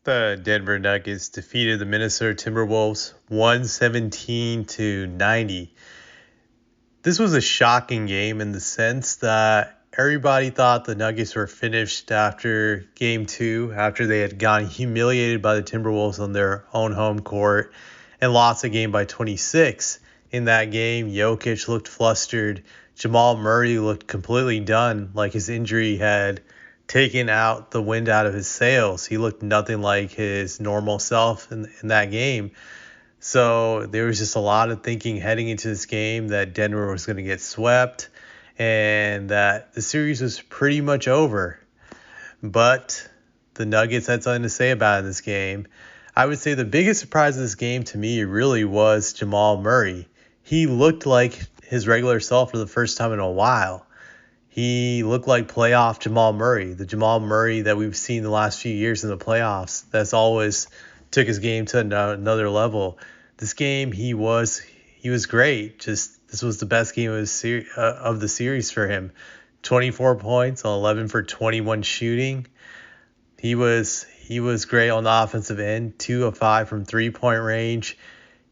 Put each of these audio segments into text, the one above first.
The Denver Nuggets defeated the Minnesota Timberwolves 117-90. This was a shocking game in the sense that everybody thought the Nuggets were finished after game 2, after they had gotten humiliated by the Timberwolves on their own home court and lost the game by 26. In that game, Jokic looked flustered. Jamal Murray looked completely done, like his injury had taken out the wind out of his sails. He looked nothing like his normal self in that game. So there was just a lot of thinking heading into this game that Denver was going to get swept and that the series was pretty much over. But the Nuggets had something to say about it in this game. I would say the biggest surprise of this game to me really was Jamal Murray. He looked like his regular self for the first time in a while. He looked like playoff Jamal Murray, the Jamal Murray that we've seen the last few years in the playoffs. That's always took his game to another level. This game, he was great. Just this was the best game of the series for him. 24 points on 11 for 21 shooting. He was great on the offensive end. 2 of 5 from 3-point range.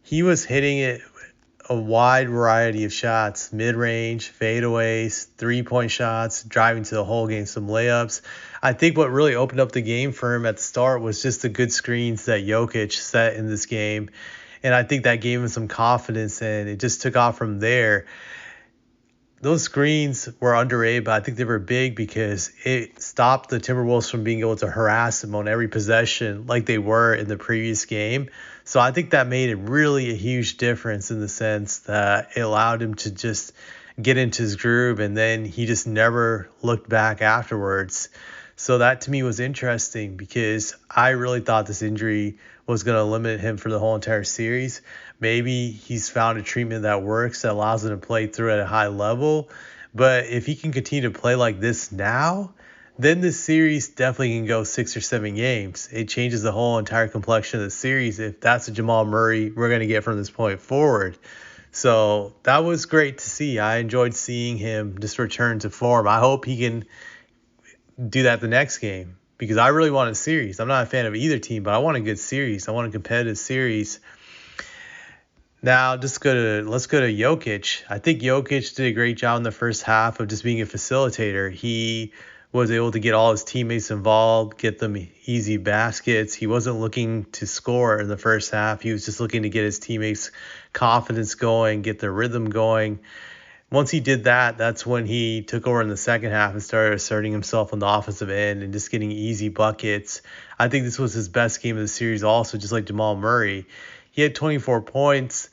He was hitting it a wide variety of shots, mid-range, fadeaways, 3-point shots, driving to the hole, getting some layups. I think what really opened up the game for him at the start was just the good screens that Jokic set in this game. And I think that gave him some confidence, and it just took off from there. Those screens were underrated, but I think they were big because it stopped the Timberwolves from being able to harass them on every possession like they were in the previous game. So I think that made it really a huge difference in the sense that it allowed him to just get into his groove, and then he just never looked back afterwards. So that to me was interesting because I really thought this injury was going to limit him for the whole entire series. Maybe he's found a treatment that works that allows him to play through at a high level. But if he can continue to play like this now, then this series definitely can go 6 or 7 games. It changes the whole entire complexion of the series if that's the Jamal Murray we're going to get from this point forward. So that was great to see. I enjoyed seeing him just return to form. I hope he can do that the next game because I really want a series. I'm not a fan of either team, but I want a good series. I want a competitive series. Now, let's go to Jokic. I think Jokic did a great job in the first half of just being a facilitator. He was able to get all his teammates involved, get them easy baskets. He wasn't looking to score in the first half. He was just looking to get his teammates' confidence going, get their rhythm going. Once he did that, that's when he took over in the second half and started asserting himself on the offensive end and just getting easy buckets. I think this was his best game of the series also, just like Jamal Murray. He had 24 points.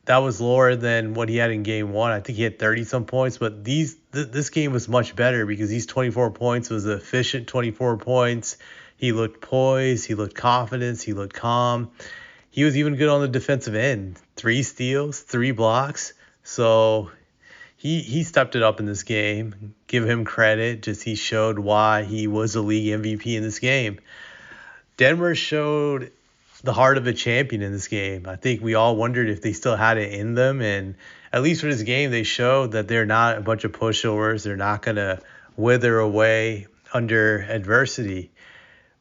That was lower than what he had in game 1. I think he had 30-some points, but this game was much better because these 24 points was efficient 24 points. He looked poised. He looked confident. He looked calm. He was even good on the defensive end. 3 steals, 3 blocks. So he stepped it up in this game. Give him credit. Just he showed why he was a league MVP in this game. Denver showed the heart of a champion in this game. I think we all wondered if they still had it in them, and at least for this game, they showed that they're not a bunch of pushovers. They're not going to wither away under adversity,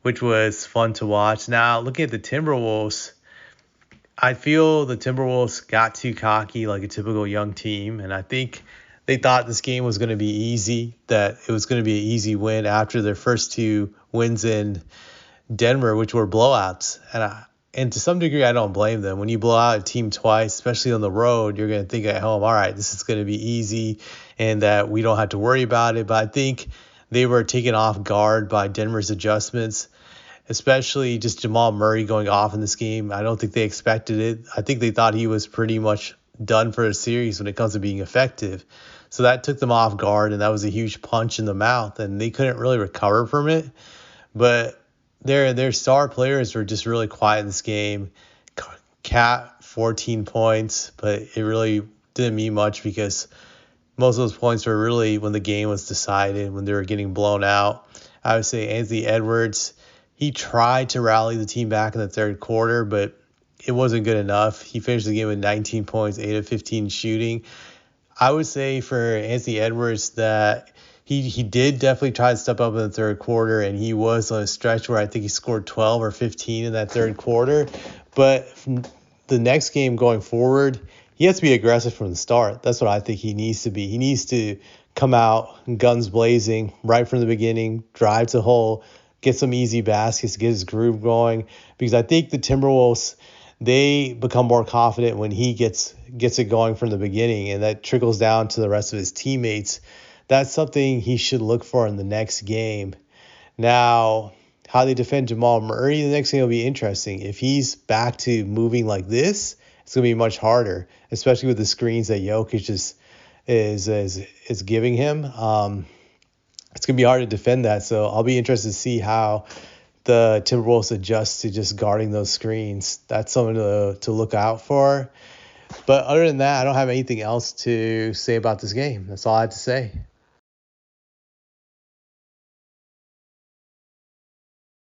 which was fun to watch. Now, looking at the Timberwolves, I feel the Timberwolves got too cocky like a typical young team, and I think they thought this game was going to be easy, that it was going to be an easy win after their first 2 wins in Denver, which were blowouts. And to some degree, I don't blame them. When you blow out a team twice, especially on the road, you're going to think at home, all right, this is going to be easy and that we don't have to worry about it. But I think they were taken off guard by Denver's adjustments, especially just Jamal Murray going off in this game. I don't think they expected it. I think they thought he was pretty much done for the series when it comes to being effective. So that took them off guard, and that was a huge punch in the mouth, and they couldn't really recover from it. But their star players were just really quiet in this game. Cat, 14 points, but it really didn't mean much because most of those points were really when the game was decided, when they were getting blown out. I would say Anthony Edwards, he tried to rally the team back in the third quarter, but it wasn't good enough. He finished the game with 19 points, 8 of 15 shooting. I would say for Anthony Edwards that he did definitely try to step up in the third quarter, and he was on a stretch where I think he scored 12 or 15 in that third quarter. But the next game going forward, he has to be aggressive from the start. That's what I think he needs to be. He needs to come out guns blazing right from the beginning, drive to the hole, get some easy baskets, get his groove going. Because I think the Timberwolves, they become more confident when he gets it going from the beginning, and that trickles down to the rest of his teammates. That's something he should look for in the next game. Now, how they defend Jamal Murray, the next game will be interesting. If he's back to moving like this, it's going to be much harder, especially with the screens that Jokic is giving him. It's going to be hard to defend that. So I'll be interested to see how the Timberwolves adjust to just guarding those screens. That's something to look out for. But other than that, I don't have anything else to say about this game. That's all I have to say.